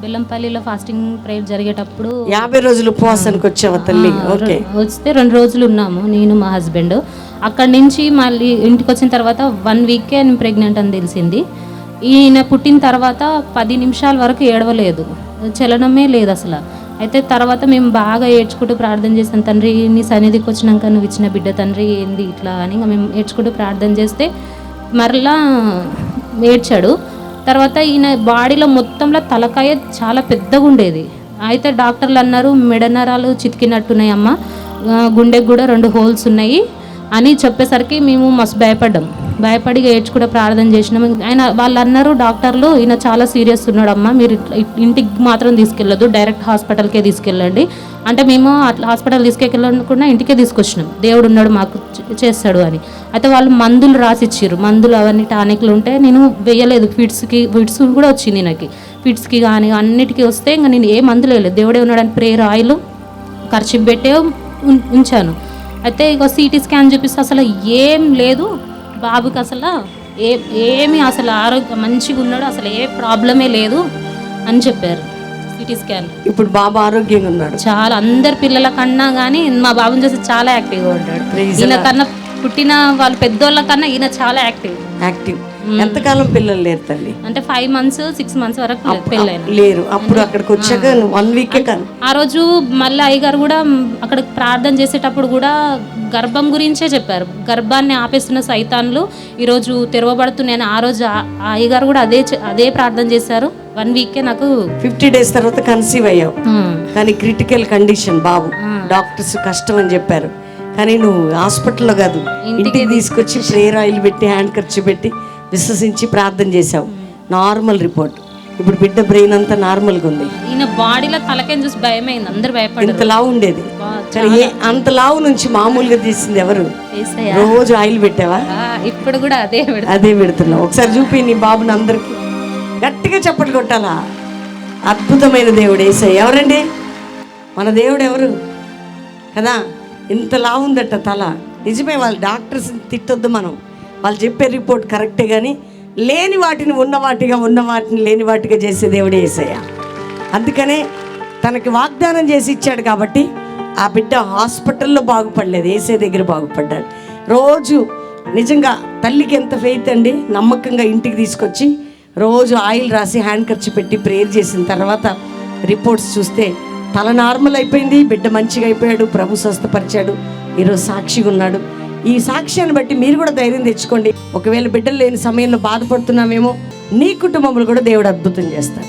బెల్లంపల్లిలో fasting prayer జరిగేటప్పుడు 50 రోజులు ఉపవాసానికి వచ్చావా తల్లి? ఓకే. వస్తే 2 రోజులు ఉన్నాము, నేను మా హస్బెండ్. అక్కడి నుంచి మళ్ళీ ఇంటికి వచ్చిన తర్వాత 1 వీకే నేను ప్రెగ్నెంట్ అని తెలిసింది. ఈయన పుట్టిన తర్వాత 10 నిమిషాల వరకు ఏడవలేదు, చలనమే లేదు అసలు. అయితే తర్వాత మేము బాగా ఏడ్చుకుంటూ ప్రార్థన చేసాం, తండ్రి నీ సన్నిధికి వచ్చినాక నువ్వు ఇచ్చిన బిడ్డ తండ్రి ఏంది ఇట్లా అని. ఇంకా మేము ఏడ్చుకుంటూ ప్రార్థన చేస్తే మరలా ఏడ్చాడు. తర్వాత ఈయన బాడీలో మొత్తంలో తలకాయ చాలా పెద్దగా ఉండేది. అయితే డాక్టర్లు అన్నారు మెడ నరాలు చితికినట్టున్నాయమ్మ, గుండెకి కూడా 2 హోల్స్ ఉన్నాయి అని చెప్పేసరికి మేము మస్తు భయపడి ఏడ్చుకుంటే ప్రార్థన చేసినాం. ఆయన వాళ్ళు అన్నారు డాక్టర్లు, ఈయన చాలా సీరియస్ ఉన్నాడమ్మా, మీరు ఇంటికి మాత్రం తీసుకెళ్ళదు, డైరెక్ట్ హాస్పిటల్కే తీసుకెళ్ళండి అంటే మేము అట్లా హాస్పిటల్ తీసుకెళ్ళకుండా ఇంటికే తీసుకొచ్చినాం, దేవుడు ఉన్నాడు మాకు చేస్తాడు అని. అయితే వాళ్ళు మందులు రాసిచ్చారు, మందులు అవన్నీ టానిక్లు ఉంటే నేను వేయలేదు. ఫిట్స్ కూడా వచ్చింది నాకు, ఫిట్స్కి కానీ అన్నిటికీ వస్తే ఇంకా నేను ఏ మందులు వేయలేదు, దేవుడే ఉన్నాడని ప్రేయర్ ఆయిల్ ఖర్చు పెట్టే ఉంచాను. అయితే ఇక సిటీ స్కాన్ చూపిస్తే అసలు ఏం లేదు బాబుకి, అసలు ఏమి అసలు ఆరోగ్యం మంచిగా ఉన్నాడు, అసలు ఏ ప్రాబ్లమే లేదు అని చెప్పారు సిటీ స్కాన్. ఇప్పుడు బాబు ఆరోగ్యంగా ఉన్నాడు చాలా, అందరి పిల్లల కన్నా కానీ మా బాబుని చూసి చాలా యాక్టివ్గా ఉంటాడు. ఈయన కన్నా పుట్టిన వాళ్ళు పెద్దోళ్ళ కన్నా ఈయన చాలా యాక్టివ్. ఎంతకాలం పిల్లలు లేరు తల్లి? అంటే 5 months 6 months వరకు పెళ్ళైన లేరు. అప్పుడు అక్కడికి వచ్చాక 1 వీకే కాదు. ఆ రోజు మళ్ళీ అయ్యగారు కూడా అక్కడ ప్రార్థన చేసేటప్పుడు కూడా గర్భం గురించే చెప్పారు, గర్భాన్ని ఆపేస్తున్న సైతాన్లు ఈరోజు తెరవబడుతున్నాయని. ఆ రోజు అయ్యగారు కూడా అదే ప్రార్థన చేశారు. 1 వీకే నాకు 50 days తర్వాత కన్సీవ్ అయ్యావు. కానీ క్రిటికల్ కండిషన్ బాబు, డాక్టర్స్ కష్టం అని చెప్పారు. కానీ నువ్వు హాస్పిటల్లో కాదు ఇంటికి తీసుకొచ్చి ప్రేయర్ ఆయిల్ పెట్టి హ్యాండ్ ఖర్చు పెట్టి విశ్వసించి ప్రార్థన చేశావు. Normal report. ఇప్పుడు బిడ్డ బ్రెయిన్ అంతా నార్మల్గా ఉంది. ఈయన బాడీలో తలకని చూసి భయమైంది, అందరు భయపడ్డారు. ఇంత లావు ఉండేది, అంత లావు నుంచి మామూలుగా తీసింది ఎవరు? రోజు ఆయిల్ పెట్టావా? ఇప్పుడు కూడా అదే పెడుతున్నావు. ఒకసారి చూపి నీ బాబుని అందరికి గట్టిగా చప్పట్లు కొట్టాలా. అద్భుతమైన దేవుడు యేసయ్య. ఎవరండి మన దేవుడు? ఎవరు కదా? ఇంత లావు ఉందట తల. నిజమే, వాళ్ళు డాక్టర్స్ తిట్టొద్దు మనం, వాళ్ళు చెప్పే రిపోర్ట్ కరెక్టే. కానీ లేని వాటిని ఉన్న వాటిని లేని వాటిగా చేసే దేవుడే యేసయ్య. అందుకనే తనకి వాగ్దానం చేసి ఇచ్చాడు కాబట్టి ఆ బిడ్డ హాస్పిటల్లో బాగుపడలేదు, యేసయ్య దగ్గర బాగుపడ్డాడు. రోజు నిజంగా తల్లికి ఎంత ఫెయిత్ అండి. నమ్మకంగా ఇంటికి తీసుకొచ్చి రోజు ఆయిల్ రాసి హ్యాండ్ ఖర్చు పెట్టి ప్రేయర్ చేసిన తర్వాత రిపోర్ట్స్ చూస్తే తల నార్మల్ అయిపోయింది, బిడ్డ మంచిగా అయిపోయాడు, ప్రభు స్వస్థపరిచాడు. ఈరోజు సాక్షిగా ఉన్నాడు. ఈ సాక్ష్యాన్ని బట్టి మీరు కూడా ధైర్యం తెచ్చుకోండి. ఒకవేళ బిడ్డలు లేని సమయంలో బాధపడుతున్నామేమో, నీ కుటుంబంలో కూడా దేవుడు అద్భుతం చేస్తాడు.